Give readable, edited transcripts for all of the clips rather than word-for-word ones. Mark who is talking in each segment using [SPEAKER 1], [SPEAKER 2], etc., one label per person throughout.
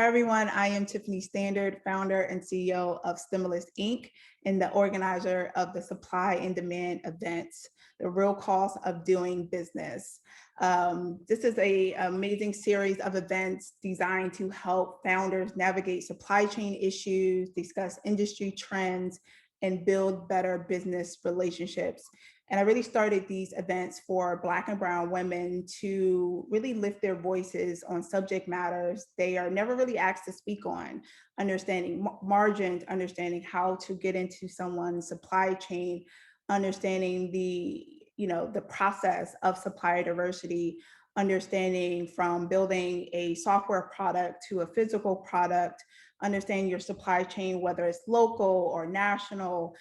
[SPEAKER 1] Hi, everyone. I am Tiffany Standard, founder and CEO of Stimulus Inc. and the organizer of the Supply and Demand events, the real cost of doing business. This is an amazing series of events designed to help founders navigate supply chain issues, discuss industry trends, and build better business relationships. And I really started these events for Black and Brown women to really lift their voices on subject matters they are never really asked to speak on, understanding margins, understanding how to get into someone's supply chain, understanding the process of supplier diversity, understanding from building a software product to a physical product, understanding your supply chain, whether it's local or national,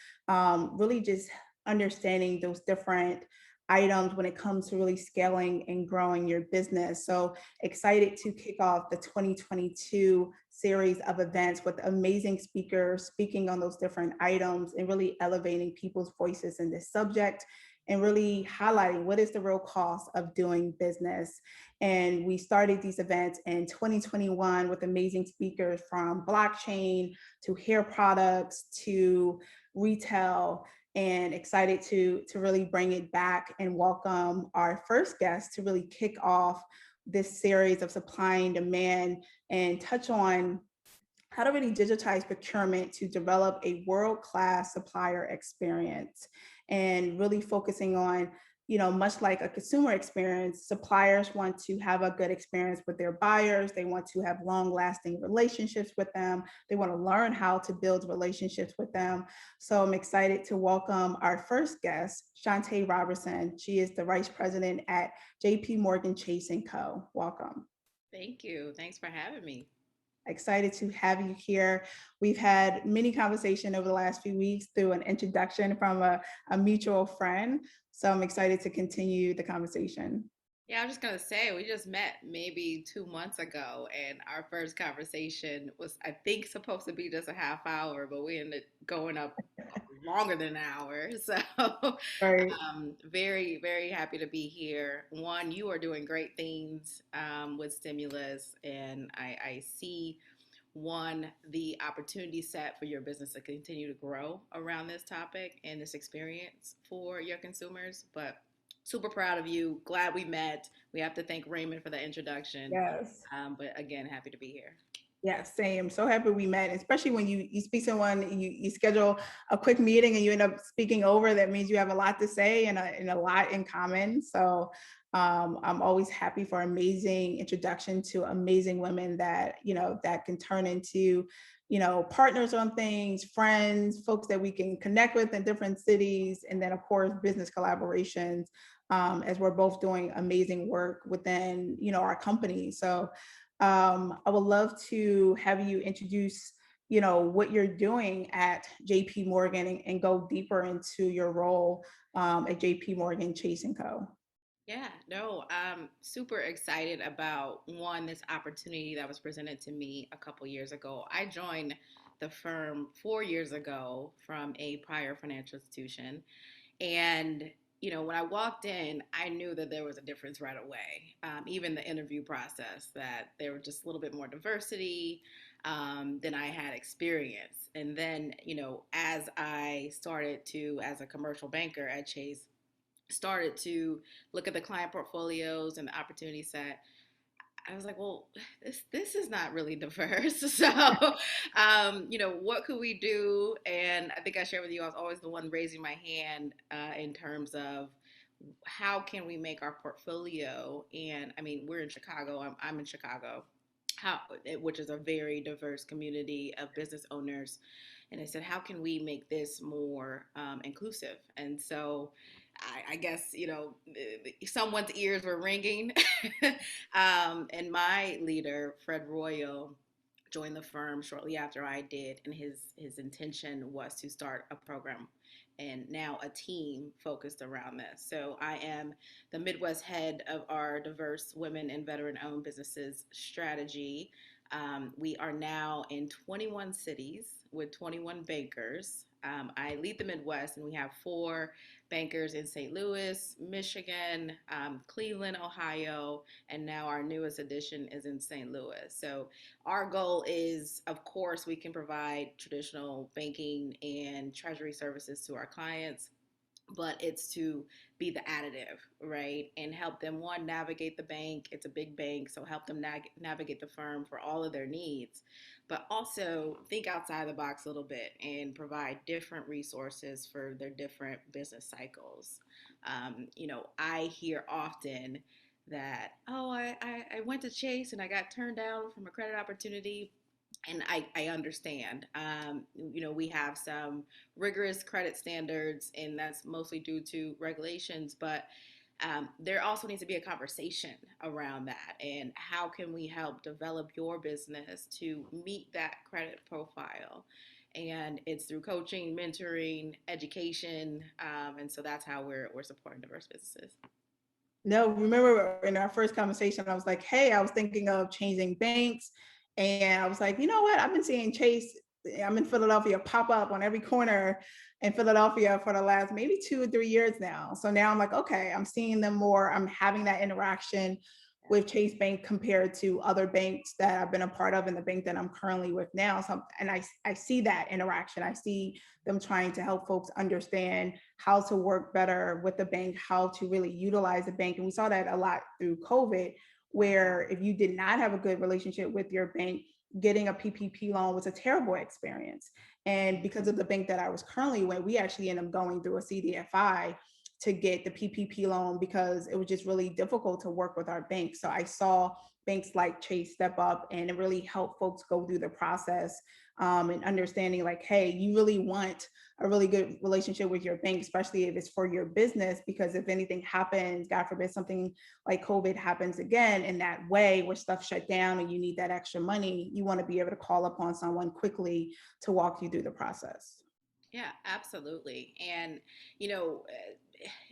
[SPEAKER 1] really just understanding those different items when it comes to really scaling and growing your business. So excited to kick off the 2022 series of events with amazing speakers speaking on those different items and really elevating people's voices in this subject and really highlighting what is the real cost of doing business. And we started these events in 2021 with amazing speakers from blockchain to hair products to retail, and excited to really bring it back and welcome our first guest to really kick off this series of supply and demand and touch on how to really digitize procurement to develop a world-class supplier experience, and really focusing on, much like a consumer experience, suppliers want to have a good experience with their buyers. They want to have long-lasting relationships with them. They want to learn how to build relationships with them. So I'm excited to welcome our first guest, Shaunté Robinson. She is the Vice President at JPMorgan Chase & Co. Welcome.
[SPEAKER 2] Thank you. Thanks for having me.
[SPEAKER 1] Excited to have you here. We've had many conversation over the last few weeks through an introduction from a mutual friend. So I'm excited to continue the conversation.
[SPEAKER 2] Yeah, I was just gonna say we just met maybe 2 months ago, and our first conversation was, I think, supposed to be just a half hour, but we ended going up longer than an hour. So,
[SPEAKER 1] Right.
[SPEAKER 2] very, very happy to be here. One, you are doing great things with stimulus, and I see one the opportunity set for your business to continue to grow around this topic and this experience for your consumers. But super proud of you. Glad we met. We have to thank Raymond for the introduction.
[SPEAKER 1] Yes.
[SPEAKER 2] But again, happy to be here.
[SPEAKER 1] Yeah, same. So happy we met, especially when you speak to someone, you schedule a quick meeting and you end up speaking over, that means you have a lot to say and a lot in common. So I'm always happy for amazing introduction to amazing women that, that can turn into, partners on things, friends, folks that we can connect with in different cities, and then of course, business collaborations, as we're both doing amazing work within, our company. So I would love to have you introduce, what you're doing at JP Morgan, and go deeper into your role at JP Morgan Chase & Co.
[SPEAKER 2] Yeah, no, I'm super excited about one, this opportunity that was presented to me a couple years ago. I joined the firm 4 years ago from a prior financial institution. And, when I walked in, I knew that there was a difference right away. Even the interview process, that there was just a little bit more diversity than I had experienced. And then, as I started to, as a commercial banker at Chase, started to look at the client portfolios and the opportunity set, I was like, well, this is not really diverse. So, what could we do? And I think I shared with you, I was always the one raising my hand in terms of how can we make our portfolio. And I mean, we're in Chicago. I'm in Chicago, which is a very diverse community of business owners. And I said, how can we make this more inclusive? And so I guess, someone's ears were ringing. And my leader, Fred Royal, joined the firm shortly after I did. And his intention was to start a program and now a team focused around this. So I am the Midwest head of our diverse women and veteran owned businesses strategy. We are now in 21 cities with 21 bankers. I lead the Midwest, and we have 4 bankers in St. Louis, Michigan, Cleveland, Ohio, and now our newest addition is in St. Louis. So our goal is, of course, we can provide traditional banking and treasury services to our clients, but it's to be the additive, right? And help them, one, navigate the bank. It's a big bank, so help them navigate the firm for all of their needs, but also think outside the box a little bit and provide different resources for their different business cycles. I hear often that, oh, I went to Chase and I got turned down from a credit opportunity, and I understand. We have some rigorous credit standards, and that's mostly due to regulations. But there also needs to be a conversation around that, and how can we help develop your business to meet that credit profile? And it's through coaching, mentoring, education, and so that's how we're supporting diverse businesses.
[SPEAKER 1] No, remember in our first conversation, I was like, hey, I was thinking of changing banks. And I was like, you know what? I've been seeing Chase, I'm in Philadelphia, pop up on every corner in Philadelphia for the last maybe 2 or 3 years now. So now I'm like, okay, I'm seeing them more. I'm having that interaction with Chase Bank compared to other banks that I've been a part of in the bank that I'm currently with now. So, and I see that interaction. I see them trying to help folks understand how to work better with the bank, how to really utilize the bank. And we saw that a lot through COVID, where if you did not have a good relationship with your bank, getting a PPP loan was a terrible experience. And because of the bank that I was currently with, we actually ended up going through a CDFI to get the PPP loan because it was just really difficult to work with our bank. So I saw banks like Chase step up and it really helped folks go through the process, and understanding like, hey, you really want a really good relationship with your bank, especially if it's for your business, because if anything happens, God forbid, something like COVID happens again in that way where stuff shut down and you need that extra money, you want to be able to call upon someone quickly to walk you through the process.
[SPEAKER 2] Yeah, absolutely. And, you know,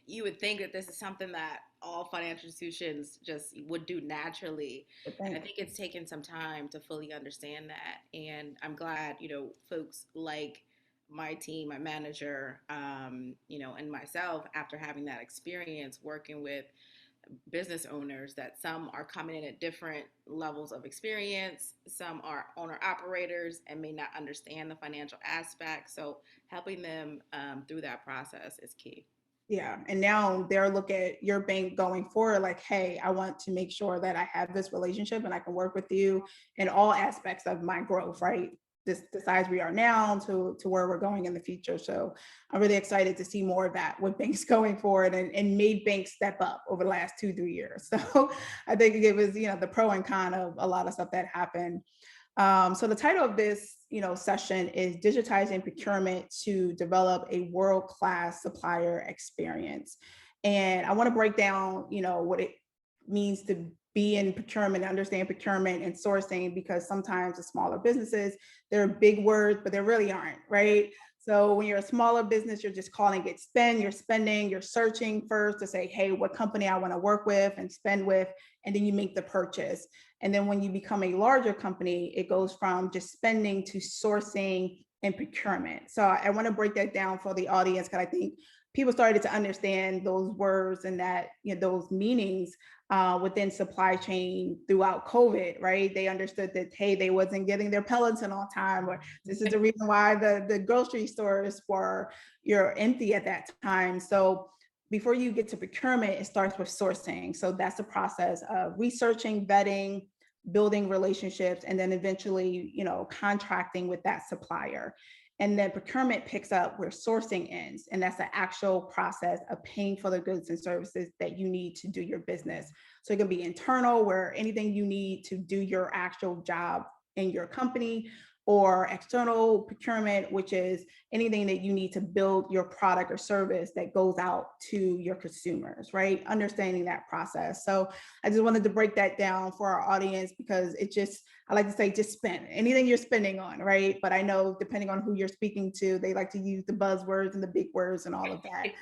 [SPEAKER 2] you would think that this is something that all financial institutions just would do naturally.
[SPEAKER 1] I
[SPEAKER 2] And I
[SPEAKER 1] think.
[SPEAKER 2] think it's taken some time to fully understand that. And I'm glad, folks like my team, my manager, and myself, after having that experience working with business owners, that some are coming in at different levels of experience, some are owner operators and may not understand the financial aspect, so helping them through that process is key.
[SPEAKER 1] Yeah. And now they're look at your bank going forward like, hey, I want to make sure that I have this relationship and I can work with you in all aspects of my growth, right? This the size we are now to where we're going in the future. So I'm really excited to see more of that with banks going forward and made banks step up over the last 2, 3 years. So I think it was, the pro and con of a lot of stuff that happened. So the title of this, session is Digitizing Procurement to Develop a World-Class Supplier Experience. And I want to break down, what it means to be in procurement, understand procurement and sourcing, because sometimes the smaller businesses, they're big words, but they really aren't, right? So when you're a smaller business, you're just calling it spend, you're spending, you're searching first to say, hey, what company I want to work with and spend with, and then you make the purchase. And then when you become a larger company, it goes from just spending to sourcing and procurement. So I want to break that down for the audience because I think people started to understand those words and that, those meanings within supply chain throughout COVID, right? They understood that, hey, they wasn't getting their pellets in on time, or this is the reason why the grocery stores were you're empty at that time. So before you get to procurement, it starts with sourcing. So that's the process of researching, vetting, building relationships, and then eventually, contracting with that supplier. And then procurement picks up where sourcing ends. And that's the actual process of paying for the goods and services that you need to do your business. So it can be internal, where anything you need to do your actual job in your company, or external procurement, which is anything that you need to build your product or service that goes out to your consumers, right? Understanding that process. So I just wanted to break that down for our audience because I like to say, just spend anything you're spending on, right? But I know depending on who you're speaking to, they like to use the buzzwords and the big words and all of that.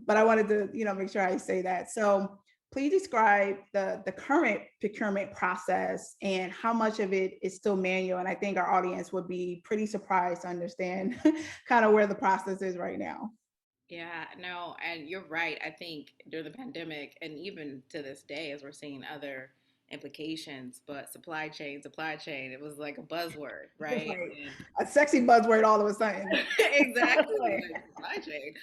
[SPEAKER 1] But I wanted to, make sure I say that. So please describe the current procurement process and how much of it is still manual. And I think our audience would be pretty surprised to understand kind of where the process is right now.
[SPEAKER 2] Yeah, no, and you're right. I think during the pandemic, and even to this day, as we're seeing other implications, but supply chain, it was like a buzzword, right?
[SPEAKER 1] Right.
[SPEAKER 2] And
[SPEAKER 1] A sexy buzzword all of a sudden.
[SPEAKER 2] exactly,
[SPEAKER 1] Right.
[SPEAKER 2] like supply chain.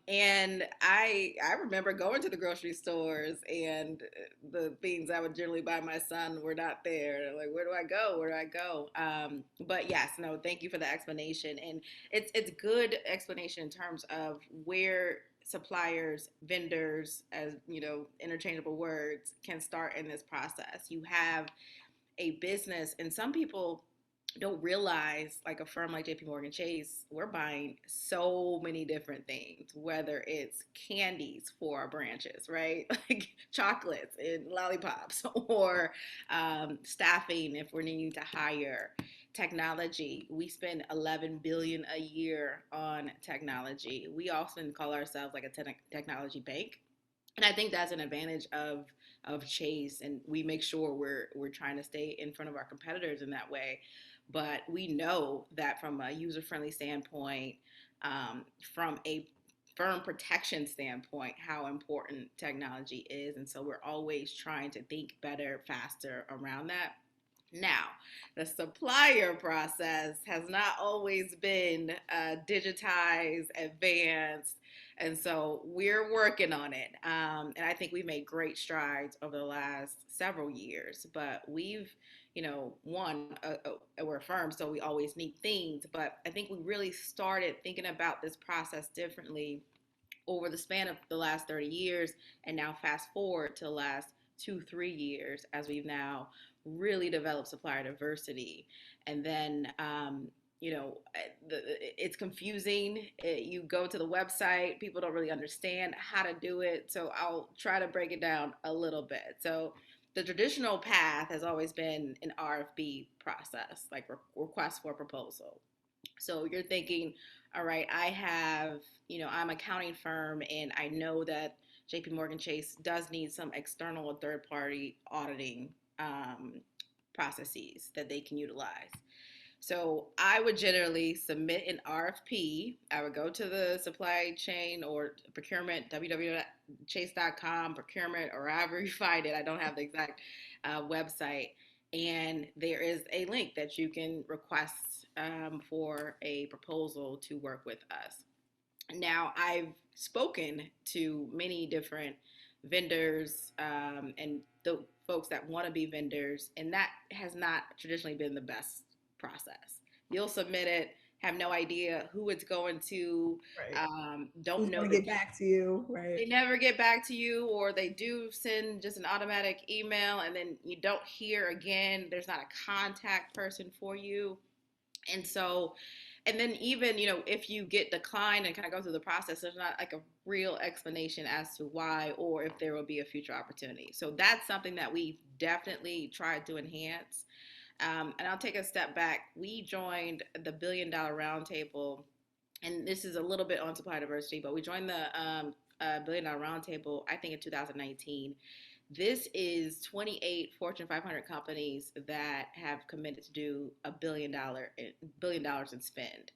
[SPEAKER 2] And I remember going to the grocery stores, and the things I would generally buy my son were not there. Like, where do I go? Where do I go? But yes, no, thank you for the explanation, and it's good explanation in terms of where suppliers, vendors, as you know, interchangeable words, can start in this process. You have a business, and some people don't realize, like a firm like JPMorgan Chase, we're buying so many different things, whether it's candies for our branches, right? Like chocolates and lollipops, or staffing if we're needing to hire, technology. We spend 11 billion a year on technology. We often call ourselves like a technology bank, and I think that's an advantage of Chase, and we make sure we're trying to stay in front of our competitors in that way. But we know that from a user friendly standpoint, from a firm protection standpoint, how important technology is, and so we're always trying to think better, faster around that. Now, the supplier process has not always been digitized, advanced, and so we're working on it. And I think we've made great strides over the last several years. But we've, we're a firm, so we always need things. But I think we really started thinking about this process differently over the span of the last 30 years, and now fast forward to the last 2, 3 years as we've now really developed supplier diversity. And then it's confusing. You go to the website, people don't really understand how to do it, so I'll try to break it down a little bit. So the traditional path has always been an RFP process, like request for proposal. So you're thinking, all right, I'm an accounting firm, and I know that JP Morgan Chase does need some external or third party auditing um, processes that they can utilize. So I would generally submit an RFP. I would go to the supply chain or procurement, www.chase.com, procurement, or however you find it. I don't have the exact website. And there is a link that you can request for a proposal to work with us. Now, I've spoken to many different vendors and the folks that want to be vendors, and that has not traditionally been the best process. You'll submit it, have no idea who it's going to,
[SPEAKER 1] Right.
[SPEAKER 2] don't
[SPEAKER 1] Who's
[SPEAKER 2] know
[SPEAKER 1] going to
[SPEAKER 2] the
[SPEAKER 1] get back to you? Right.
[SPEAKER 2] they never get back to you, or they do send just an automatic email and then you don't hear again. There's not a contact person for you. And so, and then even, if you get declined and kind of go through the process, there's not like a real explanation as to why or if there will be a future opportunity. So that's something that we definitely tried to enhance. And I'll take a step back. We joined the $1 billion roundtable, and this is a little bit on supply diversity, but we joined the $1 billion roundtable, I think, in 2019. This is 28 Fortune 500 companies that have committed to do $1 billion in spend.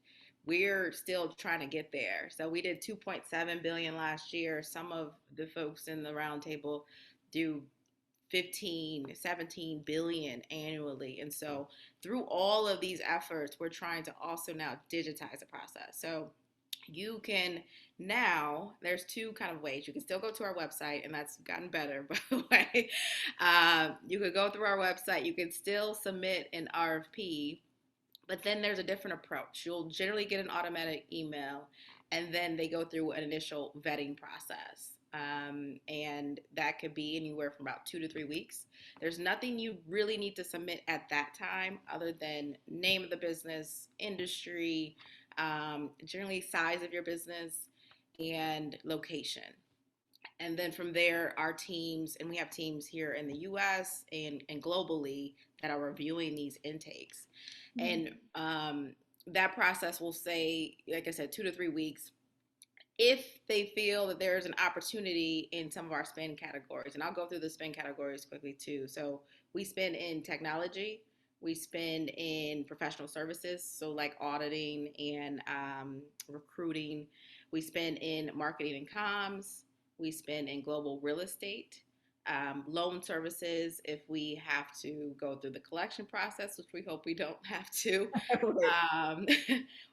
[SPEAKER 2] We're still trying to get there. So we did 2.7 billion last year. Some of the folks in the roundtable do 15, 17 billion annually. And so through all of these efforts, we're trying to also now digitize the process. So you can now, there's two kind of ways. You can still go to our website, and that's gotten better, by the way. You could go through our website, you can still submit an RFP, but then there's a different approach. You'll generally get an automatic email, and then they go through an initial vetting process. And that could be anywhere from about 2 to 3 weeks. There's nothing you really need to submit at that time other than name of the business, industry, generally size of your business, and location. And then from there, our teams, and we have teams here in the US and globally that are reviewing these intakes. And that process will say, like I said, 2 to 3 weeks. If they feel that there's an opportunity in some of our spend categories, and I'll go through the spend categories quickly too. So we spend in technology, we spend in professional services, so like auditing and recruiting. We spend in marketing and comms. We spend in global real estate, loan services if we have to go through the collection process, which we hope we don't have to,
[SPEAKER 1] Right.
[SPEAKER 2] um,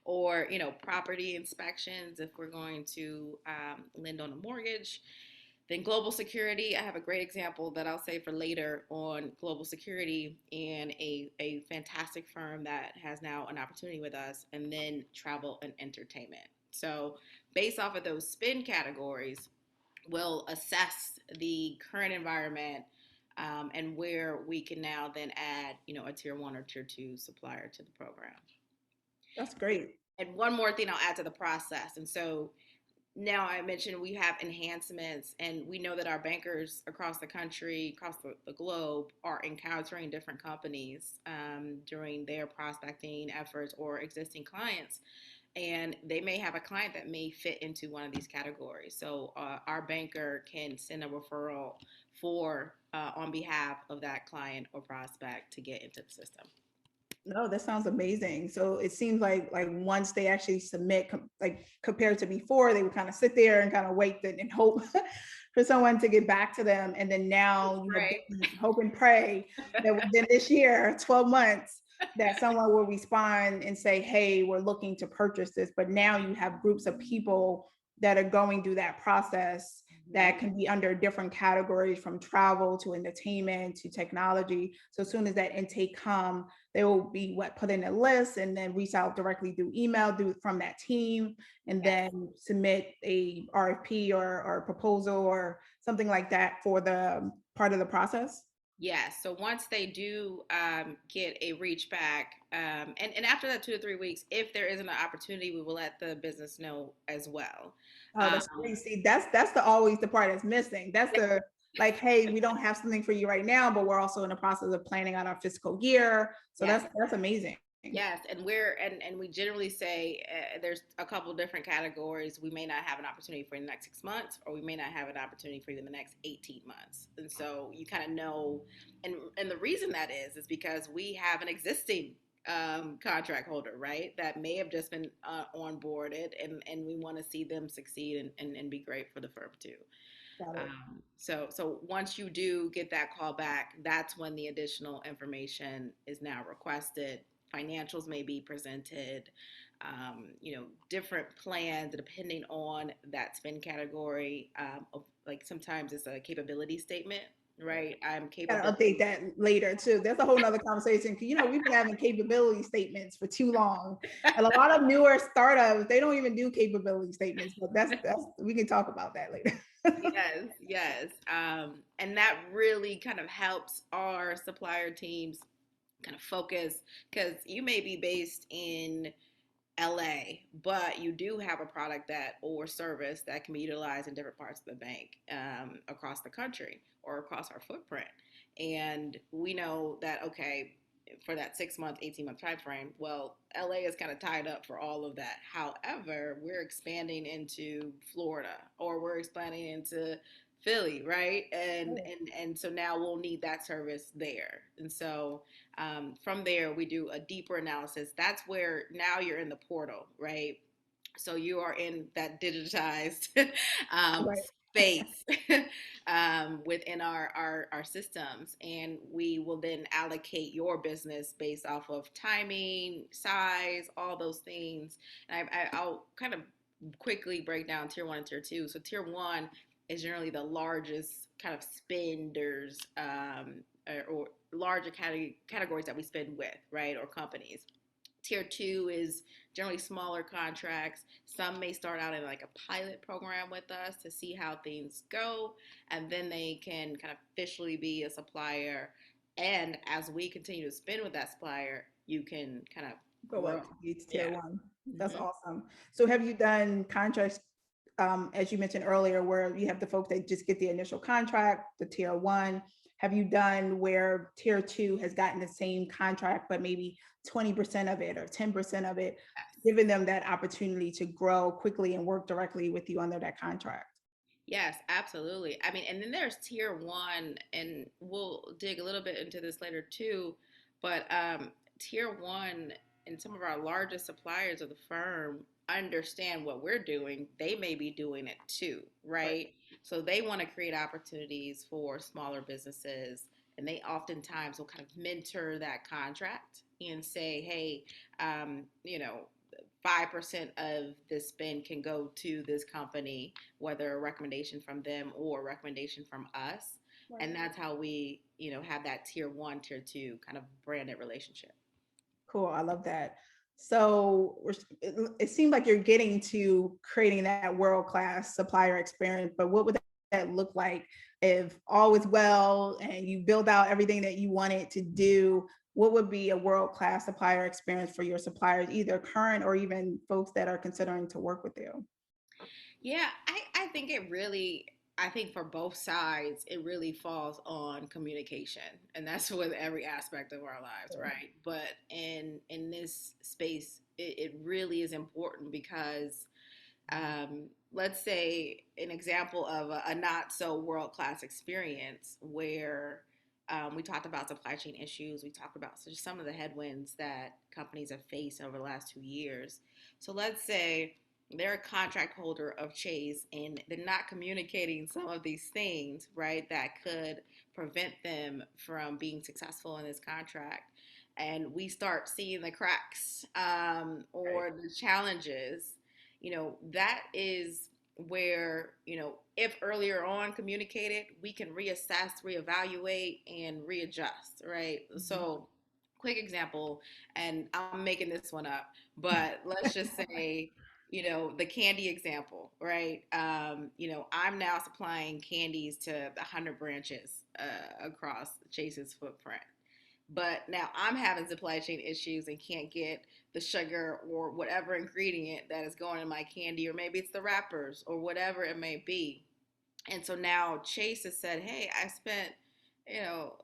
[SPEAKER 2] or property inspections if we're going to lend on a mortgage. Then global security, I have a great example that I'll say for later on global security and a fantastic firm that has now an opportunity with us, and then travel and entertainment. So based off of those spin categories, we'll assess the current environment, and where we can now then add, a tier one or tier two supplier to the program.
[SPEAKER 1] That's great.
[SPEAKER 2] And one more thing I'll add to the process. And so now I mentioned we have enhancements, and we know that our bankers across the country, across the globe, are encountering different companies during their prospecting efforts or existing clients. And they may have a client that may fit into one of these categories. So our banker can send a referral for on behalf of that client or prospect to get into the system.
[SPEAKER 1] No, that sounds amazing. So it seems like once they actually submit, like compared to before, they would kind of sit there and kind of wait and hope for someone to get back to them. And then now you have
[SPEAKER 2] Right.
[SPEAKER 1] different hope and pray that within this year, 12 months, that someone will respond and say, hey, we're looking to purchase this. But now you have groups of people that are going through that process that can be under different categories, from travel to entertainment to technology. So as soon as that intake come, they will be put in a list and then reach out directly through email from that team, and
[SPEAKER 2] Yes.
[SPEAKER 1] then submit a RFP or proposal or something like that for the part of the process.
[SPEAKER 2] Yes. So once they do get a reach back, and after that 2 to 3 weeks, if there isn't an opportunity, we will let the business know as well.
[SPEAKER 1] Oh, that's
[SPEAKER 2] Um,
[SPEAKER 1] great. See, that's the always the part that's missing. That's the like, hey, we don't have something for you right now, but we're also in the process of planning out our fiscal year. So
[SPEAKER 2] yes.
[SPEAKER 1] that's amazing.
[SPEAKER 2] Yes, and and we generally say there's a couple different categories. We may not have an opportunity for you in the next 6 months, or we may not have an opportunity for you in the next 18 months. And so you kind of know, and the reason that is because we have an existing contract holder, right? That may have just been onboarded, and we want to see them succeed and be great for the firm too.
[SPEAKER 1] Got it.
[SPEAKER 2] So once you do get that call back, that's when the additional information is now requested. Financials may be presented, different plans depending on that spend category. Like sometimes it's a capability statement, right? I'm
[SPEAKER 1] Gotta
[SPEAKER 2] capable.
[SPEAKER 1] update that later too. That's a whole nother conversation. 'Cause, we've been having capability statements for too long. And a lot of newer startups, they don't even do capability statements, but that's we can talk about that later.
[SPEAKER 2] Yes, yes. And that really kind of helps our supplier teams kind of focus, because you may be based in LA, but you do have a product that or service that can be utilized in different parts of the bank, across the country or across our footprint. And we know that, okay, for that 6 month, 18-month time frame, well, LA is kind of tied up for all of that. However, we're expanding into Florida, or we're expanding into Philly, right? And so now we'll need that service there. And so from there, we do a deeper analysis. That's where now you're in the portal, right? So you are in that digitized
[SPEAKER 1] Right.
[SPEAKER 2] space within our systems, and we will then allocate your business based off of timing, size, all those things. And I'll kind of quickly break down tier one and tier two. So tier one is generally the largest kind of spenders, or larger categories that we spend with, right, or companies. Tier two is generally smaller contracts. Some may start out in like a pilot program with us to see how things go, and then they can kind of officially be a supplier. And as we continue to spend with that supplier, you can kind of
[SPEAKER 1] Go
[SPEAKER 2] grow.
[SPEAKER 1] up to each tier
[SPEAKER 2] Yeah.
[SPEAKER 1] one. That's
[SPEAKER 2] Hmm.
[SPEAKER 1] awesome. So have you done contracts, as you mentioned earlier, where you have the folks that just get the initial contract, the tier one? Have you done where tier two has gotten the same contract, but maybe 20% of it or 10% of it, giving them that opportunity to grow quickly and work directly with you under that contract?
[SPEAKER 2] Yes, absolutely. I mean, and then there's tier one, and we'll dig a little bit into this later too. But tier one and some of our largest suppliers of the firm, understand what we're doing, they may be doing it too,
[SPEAKER 1] Right.
[SPEAKER 2] right? So they want to create opportunities for smaller businesses, and they oftentimes will kind of mentor that contract and say, hey, you know, 5% of the spend can go to this company, whether a recommendation from them or a recommendation from us.
[SPEAKER 1] Right.
[SPEAKER 2] And that's how we, you know, have that tier one, tier two kind of branded relationship.
[SPEAKER 1] Cool. I love that. So it seemed like you're getting to creating that world-class supplier experience, but what would that look like if all was well and you build out everything that you wanted to do? What would be a world-class supplier experience for your suppliers, either current or even folks that are considering to work with you?
[SPEAKER 2] Yeah, I think it really, I think for both sides, it really falls on communication. And that's with every aspect of our lives,
[SPEAKER 1] Sure.
[SPEAKER 2] right? But in this space, it really is important because let's say an example of a not so world class experience where we talked about supply chain issues. We talked about just some of the headwinds that companies have faced over the last 2 years. So let's say they're a contract holder of Chase and they're not communicating some of these things, right, that could prevent them from being successful in this contract. And we start seeing the cracks
[SPEAKER 1] Right.
[SPEAKER 2] or the challenges, you know, that is where, you know, if earlier on communicated, we can reassess, reevaluate, and readjust, right?
[SPEAKER 1] Mhm.
[SPEAKER 2] So, quick example, and I'm making this one up, but let's just say, you know, the candy example, right? You know, I'm now supplying candies to the 100 branches across Chase's footprint. But now I'm having supply chain issues and can't get the sugar or whatever ingredient that is going in my candy, or maybe it's the wrappers or whatever it may be. And so now Chase has said, hey, I spent, you know,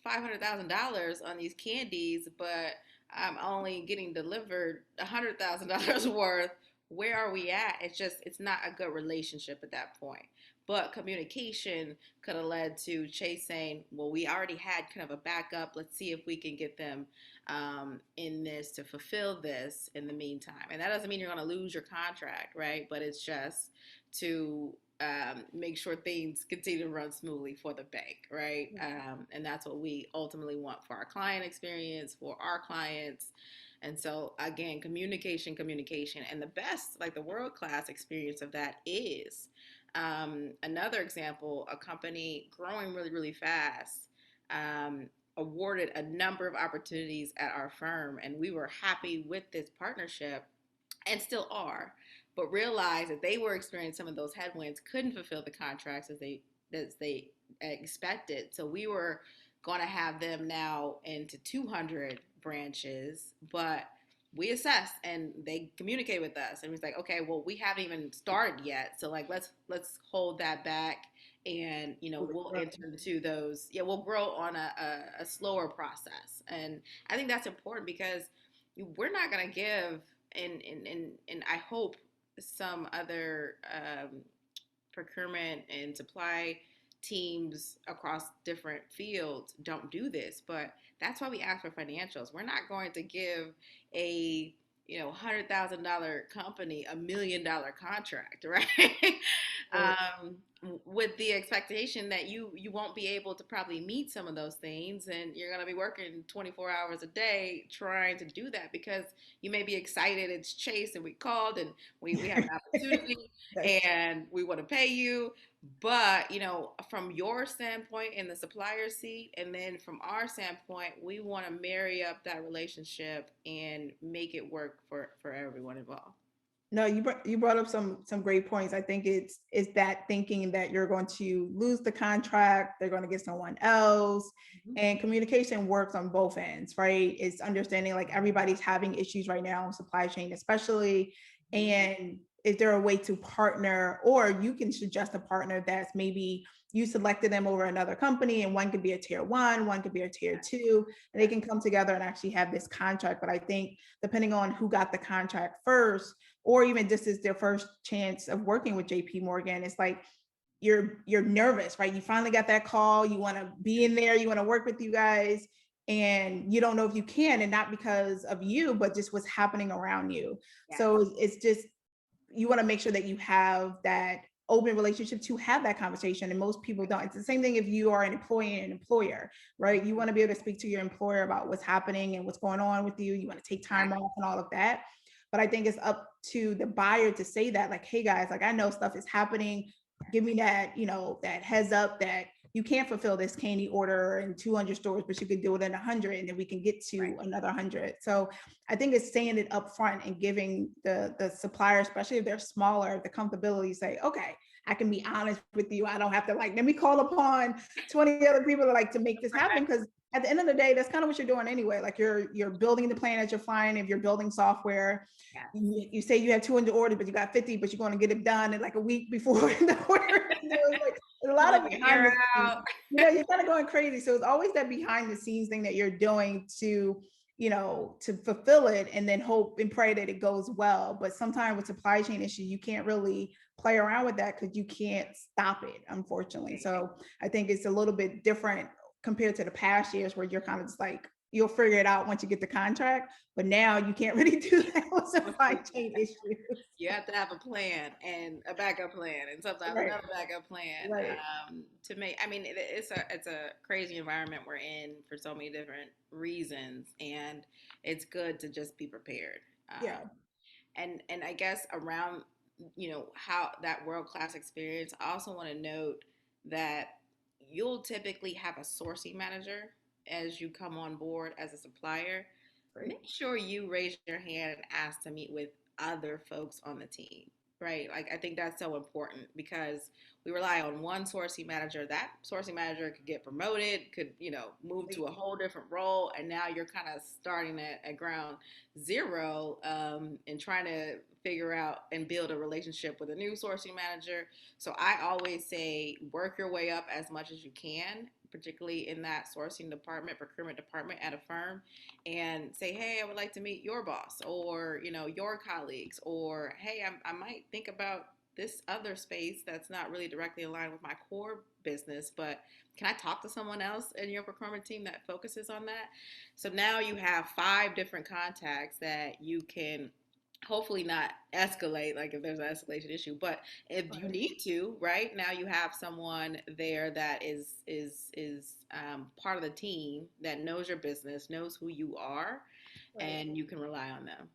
[SPEAKER 2] $500,000 on these candies, but I'm only getting delivered $100,000 worth. Where are we at? It's just, it's not a good relationship at that point. But communication could have led to Chase saying, well, we already had kind of a backup. Let's see if we can get them in this to fulfill this in the meantime. And that doesn't mean you're going to lose your contract, right? But it's just to make sure things continue to run smoothly for the bank, right? And that's what we ultimately want for our client experience, for our clients. And so, again, communication, communication. And the best, like the world class experience of that is another example, a company growing really, really fast. Awarded a number of opportunities at our firm, and we were happy with this partnership and still are, but realized that they were experiencing some of those headwinds, couldn't fulfill the contracts as they expected. So we were going to have them now into 200 branches, but we assessed and they communicate with us and was like, okay, well, we haven't even started yet, so like let's hold that back, and you know we'll enter into those. Yeah, we'll grow on a slower process, and I think that's important because we're not going to give, and I hope some other procurement and supply teams across different fields don't do this, but that's why we ask for financials. We're not going to give a, you know, $100,000 company $1 million contract, right?
[SPEAKER 1] Right.
[SPEAKER 2] um, with the expectation that you won't be able to probably meet some of those things, and you're going to be working 24 hours a day trying to do that because you may be excited it's Chase and we called and we have an opportunity
[SPEAKER 1] That's
[SPEAKER 2] and we want to pay you. But, you know, from your standpoint in the supplier seat, and then from our standpoint, we want to marry up that relationship and make it work for everyone involved.
[SPEAKER 1] No, you brought up some great points. I think it's that thinking that you're going to lose the contract, they're going to get someone else,
[SPEAKER 2] Mhm.
[SPEAKER 1] and communication works on both ends, right? It's understanding like everybody's having issues right now in supply chain, especially,
[SPEAKER 2] Mhm.
[SPEAKER 1] and is there a way to partner, or you can suggest a partner that's maybe you selected them over another company, and one could be a tier one could be a tier two, and they
[SPEAKER 2] Yeah.
[SPEAKER 1] can come together and actually have this contract. But I think depending on who got the contract first, or even just as their first chance of working with JP Morgan, it's like you're nervous, right? You finally got that call, you want to be in there, you want to work with you guys, and you don't know if you can, and not because of you, but just what's happening around you.
[SPEAKER 2] Yes.
[SPEAKER 1] So it's just, you want to make sure that you have that open relationship to have that conversation, and most people don't. It's the same thing if you are an employee and an employer, right? You want to be able to speak to your employer about what's happening and what's going on with you. You want to take time off and all of that. But I think it's up to the buyer to say that, like, hey guys, like, I know stuff is happening. Give me that, that heads up that you can't fulfill this candy order in 200 stores, but you could do it in 100, and then we can get to another 100. So I think it's saying it up front and giving the supplier, especially if they're smaller, the comfortability, say, okay, I can be honest with you. I don't have to, like, let me call upon 20 other people to, like, to make this happen. Because at the end of the day, that's kind of what you're doing anyway. Like, you're building the plan as you're flying. If you're building software,
[SPEAKER 2] Yes.
[SPEAKER 1] you say you have 200 orders, but you got 50, but you're going to get it done in like a week before the order. Like, there's a lot of behind the scenes. You're kind of going crazy. So it's always that behind the scenes thing that you're doing to fulfill it, and then hope and pray that it goes well. But sometimes with supply chain issues, you can't really play around with that because you can't stop it, unfortunately. So I think it's a little bit different compared to the past years, where you're kind of just like, you'll figure it out once you get the contract. But now you can't really do that with supply chain issues.
[SPEAKER 2] You have to have a plan and a backup plan, and sometimes
[SPEAKER 1] Right.
[SPEAKER 2] another backup plan,
[SPEAKER 1] Right.
[SPEAKER 2] to make. I mean, it's a crazy environment we're in for so many different reasons, and it's good to just be prepared.
[SPEAKER 1] Yeah.
[SPEAKER 2] And I guess around how that world class experience, I also want to note that you'll typically have a sourcing manager as you come on board as a supplier.
[SPEAKER 1] Right.
[SPEAKER 2] Make sure you raise your hand and ask to meet with other folks on the team, right? Like, I think that's so important because we rely on one sourcing manager. That sourcing manager could get promoted, could, move to a whole different role. And now you're kind of starting at ground zero, and trying to figure out and build a relationship with a new sourcing manager. So I always say work your way up as much as you can, particularly in that sourcing department, procurement department at a firm, and say, hey, I would like to meet your boss, or your colleagues, or hey, I might think about this other space that's not really directly aligned with my core business, but can I talk to someone else in your procurement team that focuses on that? So now you have 5 different contacts that you can hopefully not escalate, like if there's an escalation issue, but if you need to, right now you have someone there that is part of the team that knows your business, knows who you are, and you can rely on them.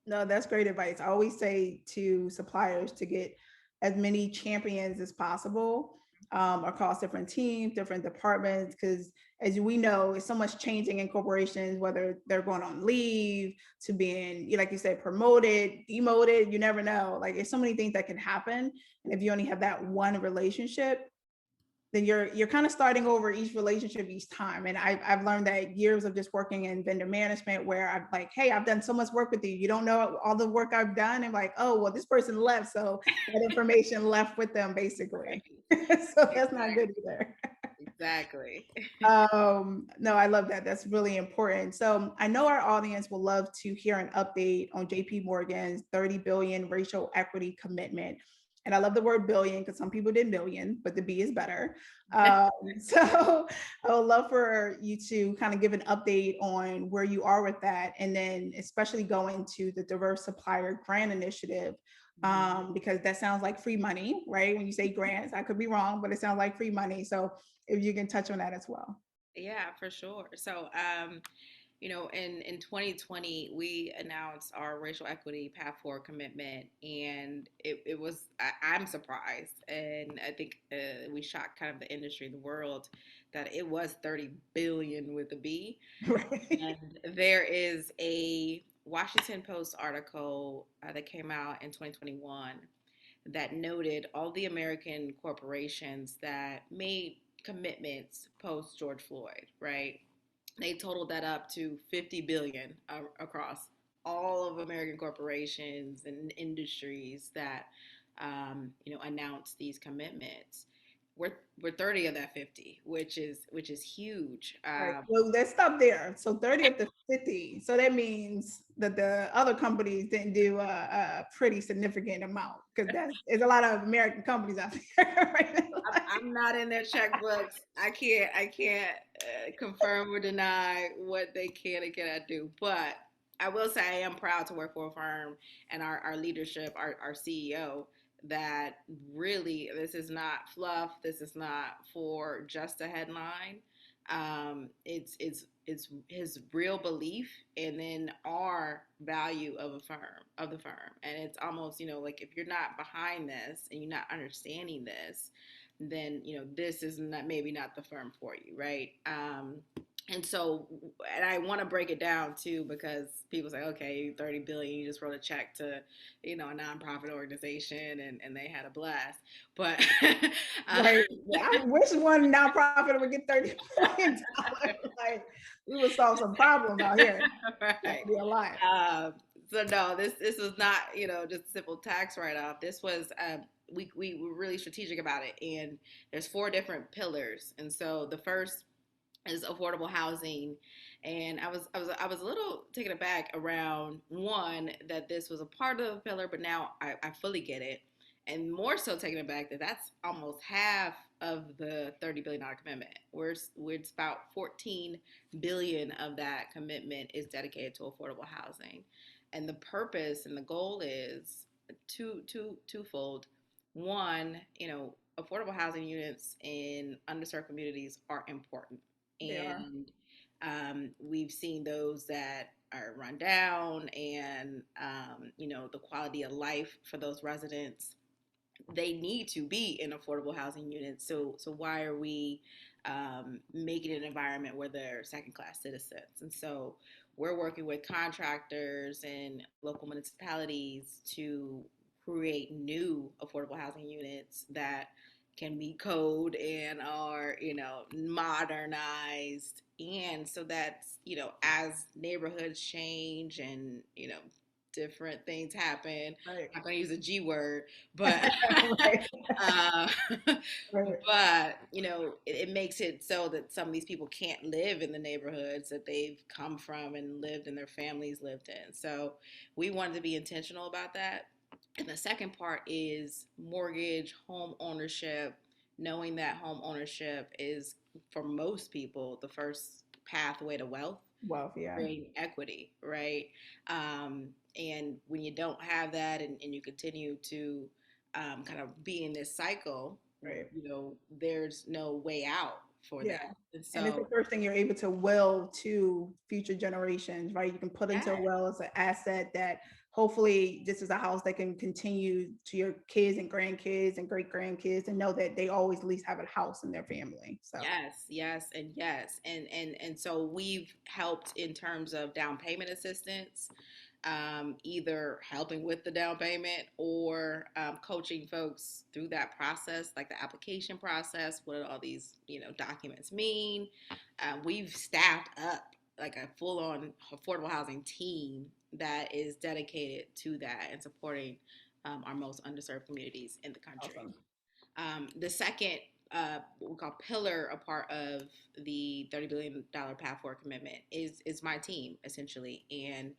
[SPEAKER 1] No, that's great advice. I always say to suppliers to get as many champions as possible, across different teams, different departments, because as we know, it's so much changing in corporations, whether they're going on leave to being, like you said, promoted, demoted, you never know. Like, there's so many things that can happen. And if you only have that one relationship, then you're kind of starting over each relationship each time. And I've learned that years of just working in vendor management, where I'm like, hey, I've done so much work with you. You don't know all the work I've done. And like, oh, well, this person left. So that information left with them, basically. So that's not good either.
[SPEAKER 2] Exactly.
[SPEAKER 1] No, I love that. That's really important. So I know our audience will love to hear an update on JP Morgan's 30 billion racial equity commitment. And I love the word billion because some people did million, but the B is better. So I would love for you to kind of give an update on where you are with that. And then especially going to the diverse supplier grant initiative, because that sounds like free money, right? When you say grants, I could be wrong, but it sounds like free money. So if you can touch on that as well.
[SPEAKER 2] Yeah, for sure. So, in 2020, we announced our racial equity path forward commitment, and it was, I'm surprised, and I think we shocked kind of the industry, the world, that it was 30 billion with a B.
[SPEAKER 1] Right.
[SPEAKER 2] And there is a Washington Post article that came out in 2021 that noted all the American corporations that made commitments post George Floyd, right? They totaled that up to 50 billion across all of American corporations and industries that announced these commitments. We're 30 of that 50, which is huge.
[SPEAKER 1] Right. Well, let's stop there. So 30 of the 50. So that means that the other companies didn't do a pretty significant amount, because there's a lot of American companies out there right now.
[SPEAKER 2] I'm not in their checkbooks. I can't confirm or deny what they can and cannot do. But I will say I am proud to work for a firm and our leadership, our CEO, that really this is not fluff. This is not for just a headline. It's his real belief and then our value of the firm. And it's almost, like if you're not behind this and you're not understanding this, then this is not maybe not the firm for you, right? And so, and I want to break it down too, because people say, okay, 30 billion, you just wrote a check to, a nonprofit organization and they had a blast. But
[SPEAKER 1] Right. Yeah, I wish one nonprofit would get $30 million. Like, we would solve some problems out here. That
[SPEAKER 2] right.
[SPEAKER 1] would be a lot.
[SPEAKER 2] So no, this was not, just a simple tax write-off. This was, we were really strategic about it. And there's four different pillars. And so the first is affordable housing. And I was a little taken aback around one, that this was a part of the pillar, but now I fully get it. And more so taken aback that that's almost half of the $30 billion commitment. It's about 14 billion of that commitment is dedicated to affordable housing. And the purpose and the goal is twofold. One, affordable housing units in underserved communities are important,
[SPEAKER 1] They are.
[SPEAKER 2] and we've seen those that are run down, and the quality of life for those residents, they need to be in affordable housing units. So why are we making an environment where they're second class citizens? And so we're working with contractors and local municipalities to create new affordable housing units that can meet code and are modernized, and so that as neighborhoods change and different things happen.
[SPEAKER 1] Right.
[SPEAKER 2] I'm not going to use a G word, but
[SPEAKER 1] Right.
[SPEAKER 2] uh,
[SPEAKER 1] Right.
[SPEAKER 2] but it makes it so that some of these people can't live in the neighborhoods that they've come from and lived and their families lived in. So we wanted to be intentional about that. And the second part is mortgage, home ownership, knowing that home ownership is, for most people, the first pathway to wealth,
[SPEAKER 1] Wealth, yeah.
[SPEAKER 2] creating equity, right? And when you don't have that, and you continue to kind of be in this cycle,
[SPEAKER 1] Right.
[SPEAKER 2] there's no way out for
[SPEAKER 1] Yeah.
[SPEAKER 2] that. And
[SPEAKER 1] And it's the
[SPEAKER 2] so,
[SPEAKER 1] first thing you're able to will to future generations, right? You can put into a
[SPEAKER 2] yeah,
[SPEAKER 1] will as an asset that hopefully this is a house that can continue to your kids and grandkids and great grandkids, and know that they always at least have a house in their family. So
[SPEAKER 2] yes, yes, and yes. And so we've helped in terms of down payment assistance, either helping with the down payment or coaching folks through that process, like the application process. What do all these documents mean? We've staffed up like a full-on affordable housing team that is dedicated to that and supporting our most underserved communities in the country.
[SPEAKER 1] awesome.
[SPEAKER 2] The second, what we call pillar, a part of the $30 billion path forward commitment is my team, essentially, and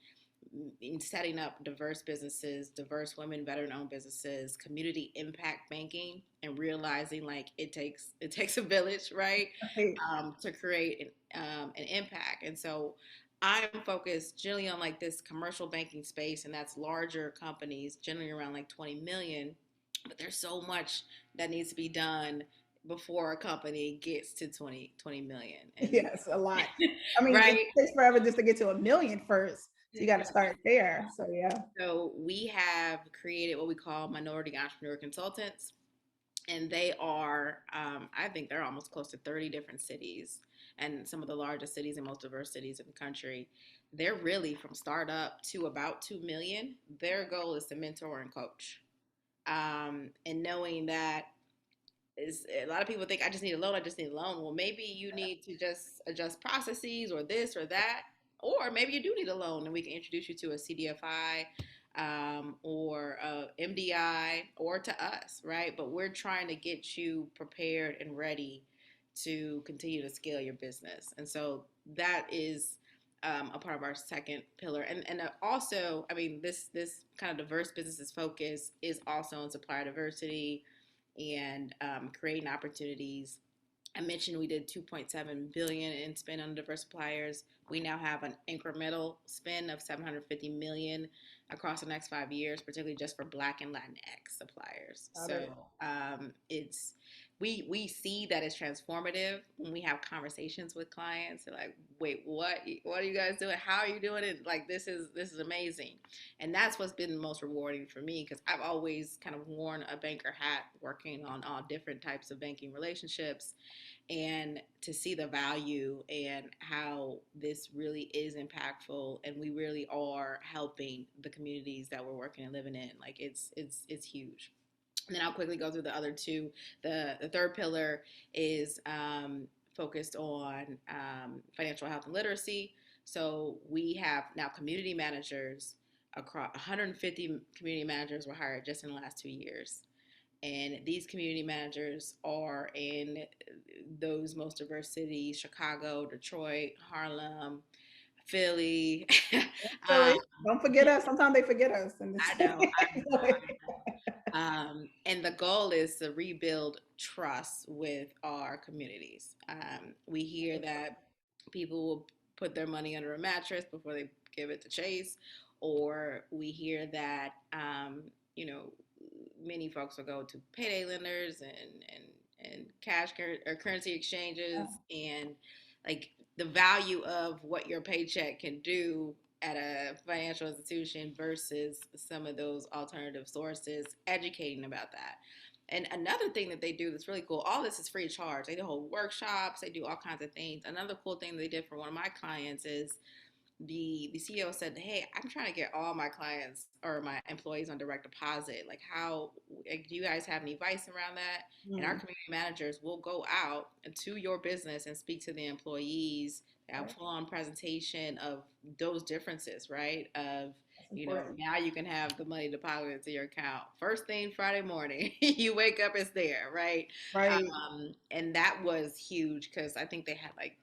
[SPEAKER 2] in setting up diverse businesses, diverse women, veteran-owned businesses, community impact banking, and realizing like it takes a village, right,
[SPEAKER 1] Right.
[SPEAKER 2] to create an impact. And so I'm focused generally on like this commercial banking space, and that's larger companies, generally around like 20 million. But there's so much that needs to be done before a company gets to 20 million. And
[SPEAKER 1] Yes, a lot. I mean, it
[SPEAKER 2] right.
[SPEAKER 1] takes forever just to get to a million first. So you got to start there. So yeah.
[SPEAKER 2] So we have created what we call minority entrepreneur consultants, and they are, I think they're almost close to 30 different cities, and some of the largest cities and most diverse cities in the country. They're really from startup to about 2 million. Their goal is to mentor and coach. And knowing that is, a lot of people think I just need a loan, I just need a loan. Well, maybe you need to just adjust processes or this or that, or maybe you do need a loan and we can introduce you to a CDFI, or a MDI, or to us, right? But we're trying to get you prepared and ready to continue to scale your business. And so that is a part of our second pillar. And also, I mean, this kind of diverse businesses focus is also on supplier diversity and creating opportunities I mentioned we did 2.7 billion in spend on diverse suppliers. We now have an incremental spend of 750 million across the next 5 years, particularly just for Black and Latinx suppliers.
[SPEAKER 1] Got
[SPEAKER 2] So
[SPEAKER 1] it.
[SPEAKER 2] it's we see that it's transformative when we have conversations with clients. They're like, "Wait, what are you guys doing? How are you doing it? Like this is amazing." And that's what's been the most rewarding for me because I've always kind of worn a banker hat, working on all different types of banking relationships, and to see the value and how this really is impactful and we really are helping the communities that we're working and living in, like it's huge. And then I'll quickly go through the other two. The third pillar is focused on financial health and literacy. So we have now community managers across 150 community managers were hired just in the last 2 years, and these community managers are in those most diverse cities: Chicago, Detroit, Harlem, Philly. um,
[SPEAKER 1] Really? Don't forget us. Sometimes they forget us in this.
[SPEAKER 2] I know, and the goal is to rebuild trust with our communities. We hear that people will put their money under a mattress before they give it to Chase, or we hear that you know many folks will go to payday lenders and cash or currency exchanges, and like the value of what your paycheck can do at a financial institution versus some of those alternative sources, educating about that. And another thing that they do that's really cool, all this is free of charge. They do whole workshops, they do all kinds of things. Another cool thing they did for one of my clients is the CEO said, "Hey, I'm trying to get all my clients or my employees on direct deposit. Like, do you guys have any advice around that?" And our
[SPEAKER 1] Mm,
[SPEAKER 2] community managers will go out to your business and speak to the employees, have
[SPEAKER 1] right.
[SPEAKER 2] full on presentation of those differences, right? Of
[SPEAKER 1] That's important.
[SPEAKER 2] now you can have the money deposited into your account first thing Friday morning. You wake up, it's there, right?
[SPEAKER 1] Right.
[SPEAKER 2] And that was huge because I think they had like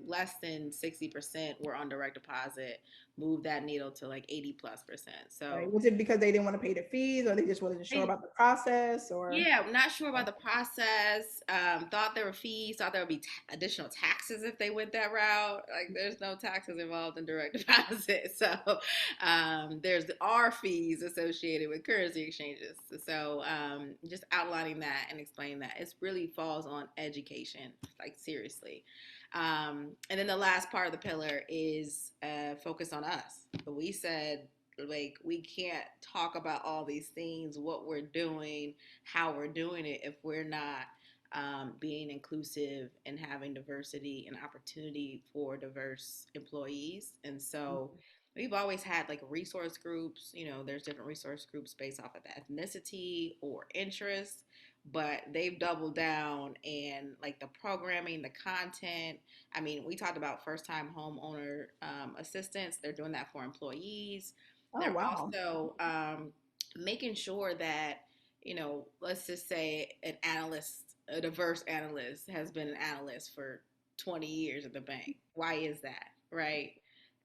[SPEAKER 2] less than 60% were on direct deposit, move that needle to like 80+%.
[SPEAKER 1] Right.
[SPEAKER 2] So
[SPEAKER 1] Was it because they didn't want to pay the fees, or they just wasn't sure
[SPEAKER 2] they,
[SPEAKER 1] about the process, or?
[SPEAKER 2] yeah, I'm not sure about the process. Thought there were fees, thought there would be additional taxes if they went that route. Like, there's no taxes involved in direct deposit. So, there's our fees associated with currency exchanges. So, just outlining that and explaining that it really falls on education, like seriously. And then the last part of the pillar is focus on us. But we said, like, we can't talk about all these things, what we're doing, how we're doing it, if we're not being inclusive and having diversity and opportunity for diverse employees. And so we've always had like resource groups. There's different resource groups based off of ethnicity or interest, but they've doubled down and like the programming, the content. I mean, we talked about first time homeowner assistance. They're doing that for employees.
[SPEAKER 1] Oh,
[SPEAKER 2] They're
[SPEAKER 1] wow.
[SPEAKER 2] also making sure that, let's just say an analyst, a diverse analyst, has been an analyst for 20 years at the bank. Why is that? Right.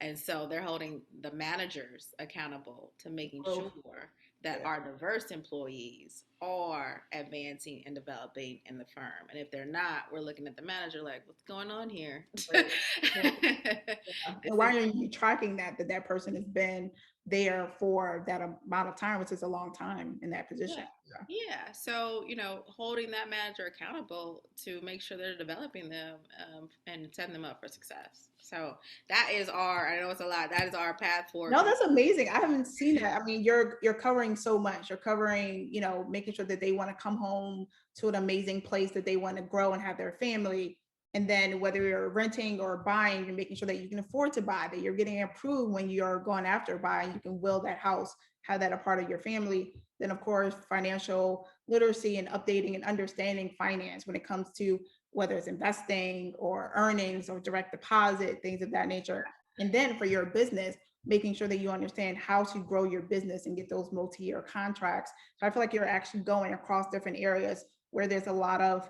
[SPEAKER 2] And so they're holding the managers accountable to making
[SPEAKER 1] Growth.
[SPEAKER 2] sure that
[SPEAKER 1] Yeah.
[SPEAKER 2] our diverse employees are advancing and developing in the firm. And if they're not, we're looking at the manager like, what's going on here?
[SPEAKER 1] Right. Yeah.
[SPEAKER 2] This
[SPEAKER 1] And
[SPEAKER 2] is
[SPEAKER 1] why are you tracking that person has been there for that amount of time, which is a long time in that position?
[SPEAKER 2] Yeah. Yeah. So, holding that manager accountable to make sure they're developing them and setting them up for success. So that is I know it's a lot, that is our path forward.
[SPEAKER 1] No, that's amazing. I haven't seen that. I mean, you're covering so much. You're covering, making sure that they want to come home to an amazing place that they want to grow and have their family. And then whether you're renting or buying, you're making sure that you can afford to buy, that you're getting approved when you're going after buying, you can will that house, have that a part of your family. Then of course, financial literacy and updating and understanding finance when it comes to whether it's investing or earnings or direct deposit, things of that nature. And then for your business, making sure that you understand how to grow your business and get those multi-year contracts. So I feel like you're actually going across different areas where there's a lot of,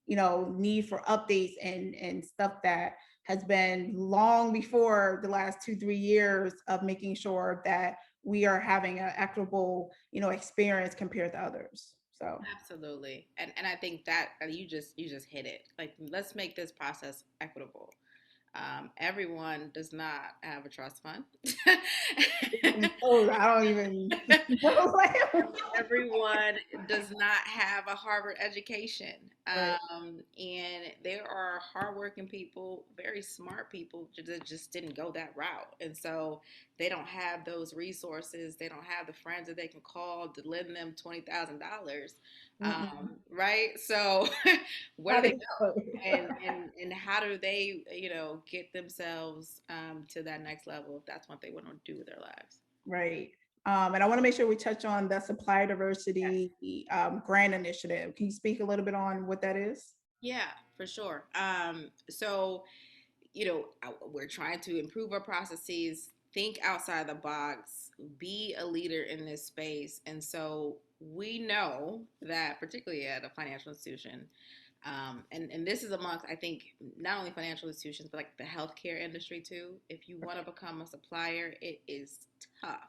[SPEAKER 1] need for updates and stuff that has been long before the last 2, 3 years of making sure that we are having an equitable, experience compared to others. So,
[SPEAKER 2] Absolutely. And I think that you just hit it. Like, let's make this process equitable. Everyone does not have a trust fund.
[SPEAKER 1] oh, I don't even know.
[SPEAKER 2] Everyone does not have a Harvard education.
[SPEAKER 1] Right.
[SPEAKER 2] And there are hardworking people, very smart people that just didn't go that route. And so they don't have those resources. They don't have the friends that they can call to lend them $20,000.
[SPEAKER 1] Mm-mm.
[SPEAKER 2] Right? So where
[SPEAKER 1] How
[SPEAKER 2] do they
[SPEAKER 1] they
[SPEAKER 2] go?
[SPEAKER 1] do
[SPEAKER 2] And how do they, get themselves to that next level if that's what they want to do with their lives?
[SPEAKER 1] Right. And I want to make sure we touch on the supplier
[SPEAKER 2] Yes.
[SPEAKER 1] diversity grant initiative. Can you speak a little bit on what that is?
[SPEAKER 2] Yeah, for sure. So, we're trying to improve our processes, think outside the box, be a leader in this space. And so we know that, particularly at a financial institution, and this is amongst, I think, not only financial institutions, but like the healthcare industry too. If you want to become a supplier, it is tough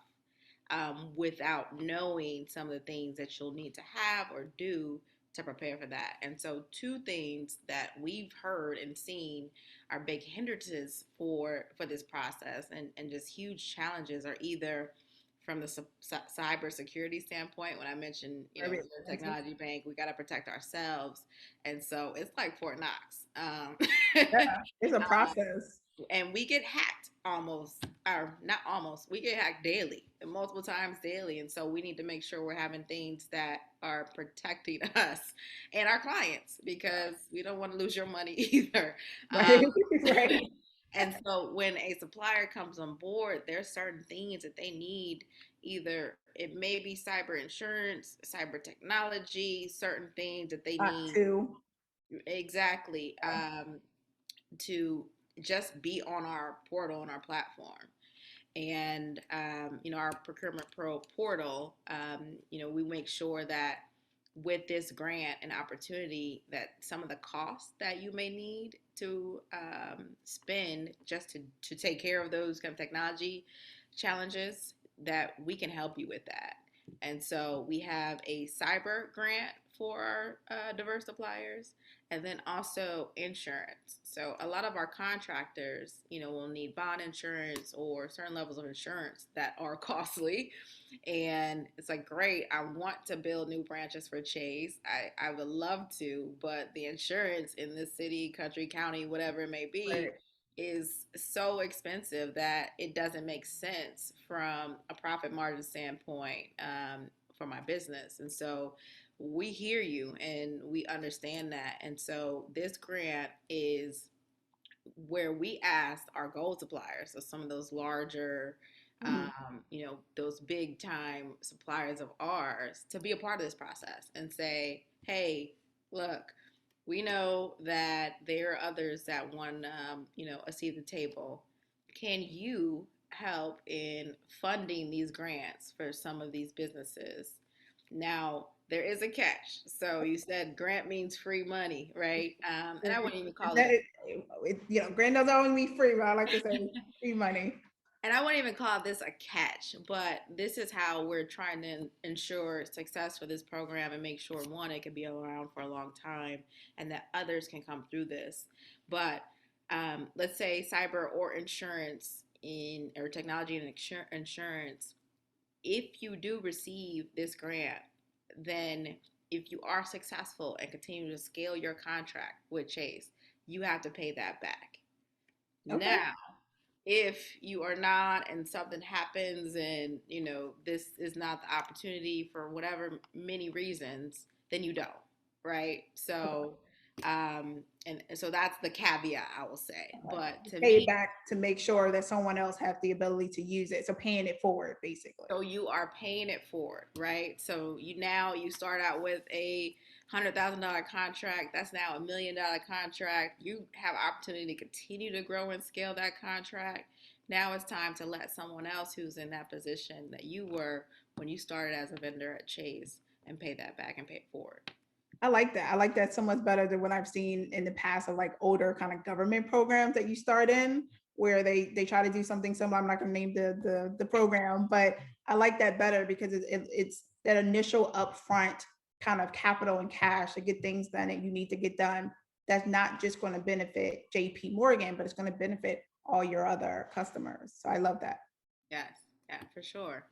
[SPEAKER 2] without knowing some of the things that you'll need to have or do to prepare for that. And so, two things that we've heard and seen are big hindrances for this process, and just huge challenges are either from the cyber security standpoint. When I mentioned,
[SPEAKER 1] Very
[SPEAKER 2] we're a
[SPEAKER 1] expensive.
[SPEAKER 2] technology bank, we got to protect ourselves, and so it's like Fort Knox.
[SPEAKER 1] Yeah, it's a
[SPEAKER 2] Um,
[SPEAKER 1] process.
[SPEAKER 2] and we get hacked almost, or not almost, we get hacked daily, multiple times daily. And so we need to make sure we're having things that are protecting us and our clients, because we don't want to lose your money either.
[SPEAKER 1] Right.
[SPEAKER 2] Um,
[SPEAKER 1] Right.
[SPEAKER 2] and so when a supplier comes on board, there's certain things that they need. Either it may be cyber insurance, cyber technology, certain things that they need.
[SPEAKER 1] Two.
[SPEAKER 2] Exactly. To just be on our portal, on our platform. And our Procurement Pro portal, we make sure that with this grant and opportunity, that some of the costs that you may need to spend just to take care of those kind of technology challenges, that we can help you with that. And so we have a cyber grant for our diverse suppliers, and then also insurance. So a lot of our contractors, will need bond insurance or certain levels of insurance that are costly. And it's like, great, I want to build new branches for Chase. I would love to, but the insurance in this city, country, county, whatever it may be,
[SPEAKER 1] Right.
[SPEAKER 2] is so expensive that it doesn't make sense from a profit margin standpoint, for my business. And so we hear you and we understand that. And so this grant is where we asked our gold suppliers, so some of those larger,
[SPEAKER 1] Mhm.
[SPEAKER 2] those big time suppliers of ours, to be a part of this process and say, hey, look, we know that there are others that want, a seat at the table. Can you help in funding these grants for some of these businesses? Now, there is a catch. So you said grant means free money, right? And I wouldn't even call
[SPEAKER 1] That
[SPEAKER 2] it,
[SPEAKER 1] grand doesn't always mean free, but I like to say free money.
[SPEAKER 2] and I wouldn't even call this a catch, but this is how we're trying to ensure success for this program and make sure, one, it can be around for a long time and that others can come through this. But let's say cyber or insurance or technology and insurance, if you do receive this grant, then if you are successful and continue to scale your contract with Chase, you have to pay that back.
[SPEAKER 1] Okay.
[SPEAKER 2] Now, if you are not and something happens and this is not the opportunity for whatever many reasons, then you don't, right? So and so that's the caveat, I will say. But to
[SPEAKER 1] Pay it
[SPEAKER 2] me,
[SPEAKER 1] back to make sure that someone else has the ability to use it. So paying it forward, basically.
[SPEAKER 2] so you are paying it forward, right? So you start out with a $100,000 contract. That's now $1 million contract. You have opportunity to continue to grow and scale that contract. Now it's time to let someone else who's in that position that you were when you started as a vendor at Chase and pay that back and pay it forward.
[SPEAKER 1] I like that. I like that so much better than what I've seen in the past of like older kind of government programs that you start in where they try to do something similar. I'm not going to name the program, but I like that better because it's that initial upfront kind of capital and cash to get things done that you need to get done, that's not just going to benefit JP Morgan, but it's going to benefit all your other customers. So I love that.
[SPEAKER 2] Yes, yeah, for sure.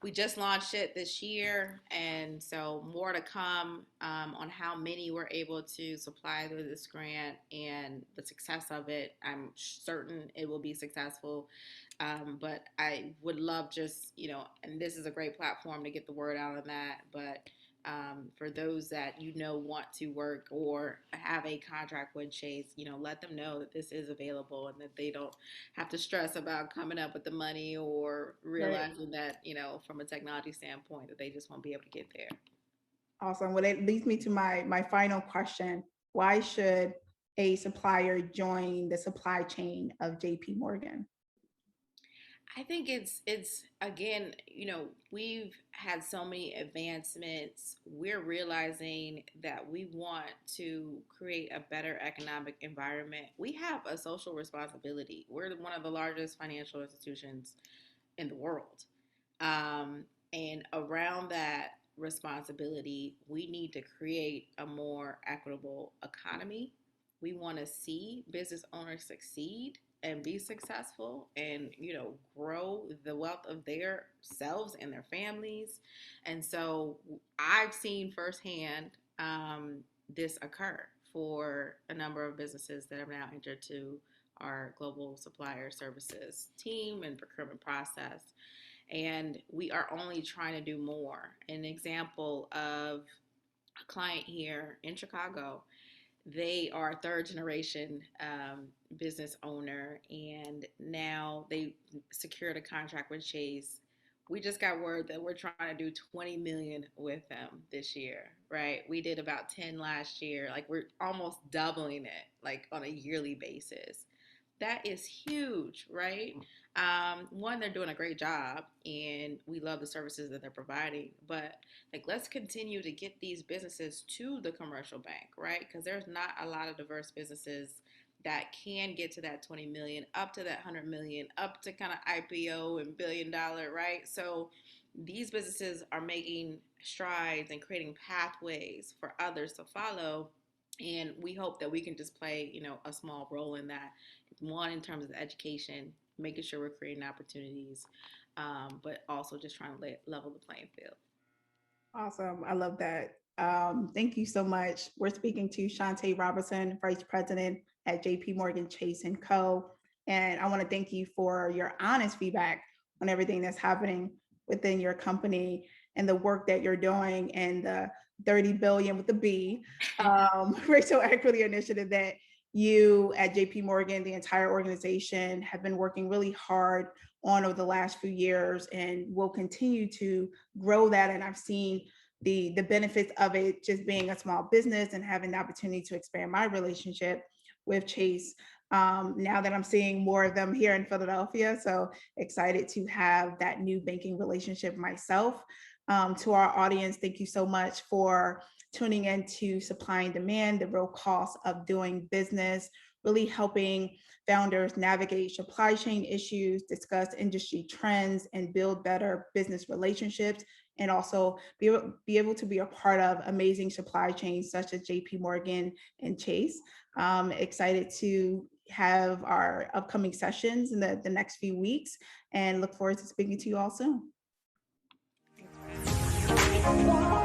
[SPEAKER 2] We just launched it this year, and so more to come on how many we're able to supply through this grant and the success of it. I'm certain it will be successful, but I would love just, and this is a great platform to get the word out on that, but for those that want to work or have a contract with Chase, let them know that this is available and that they don't have to stress about coming up with the money or
[SPEAKER 1] Right.
[SPEAKER 2] realizing that, from a technology standpoint, that they just won't be able to get there.
[SPEAKER 1] Awesome. Well, it leads me to my final question. Why should a supplier join the supply chain of JP Morgan?
[SPEAKER 2] I think it's again, we've had so many advancements. We're realizing that we want to create a better economic environment. We have a social responsibility. We're one of the largest financial institutions in the world. And around that responsibility, we need to create a more equitable economy. We want to see business owners succeed and be successful and grow the wealth of their selves and their families. And so I've seen firsthand this occur for a number of businesses that have now entered to our global supplier services team and procurement process. And we are only trying to do more. An example of a client here in Chicago, they are a third generation business owner, and now they secured a contract with Chase. We just got word that we're trying to do 20 million with them this year, right? We did about 10 last year. Like, we're almost doubling it, like, on a yearly basis. That is huge, right? One, they're doing a great job, and we love the services that they're providing. But like, let's continue to get these businesses to the commercial bank, right? Because there's not a lot of diverse businesses that can get to that 20 million, up to that 100 million, up to kind of IPO and $1 billion, right? So these businesses are making strides and creating pathways for others to follow. And we hope that we can just play, a small role in that. One, in terms of education, making sure we're creating opportunities, but also just trying to level the playing field.
[SPEAKER 1] Awesome. I love that. Thank you so much. We're speaking to Shaunté Robinson, Vice President at JPMorgan Chase and Co. And I want to thank you for your honest feedback on everything that's happening within your company and the work that you're doing and the 30 billion with the B racial equity initiative that you at JP Morgan, the entire organization, have been working really hard on over the last few years and will continue to grow that. And I've seen the benefits of it just being a small business and having the opportunity to expand my relationship with Chase. Now that I'm seeing more of them here in Philadelphia. So excited to have that new banking relationship myself. To our audience, thank you so much for tuning into Supply and Demand, the real cost of doing business, really helping founders navigate supply chain issues, discuss industry trends, and build better business relationships, and also be able to be a part of amazing supply chains such as JP Morgan and Chase. Excited to have our upcoming sessions in the next few weeks and look forward to speaking to you all soon.
[SPEAKER 2] Thanks for having me.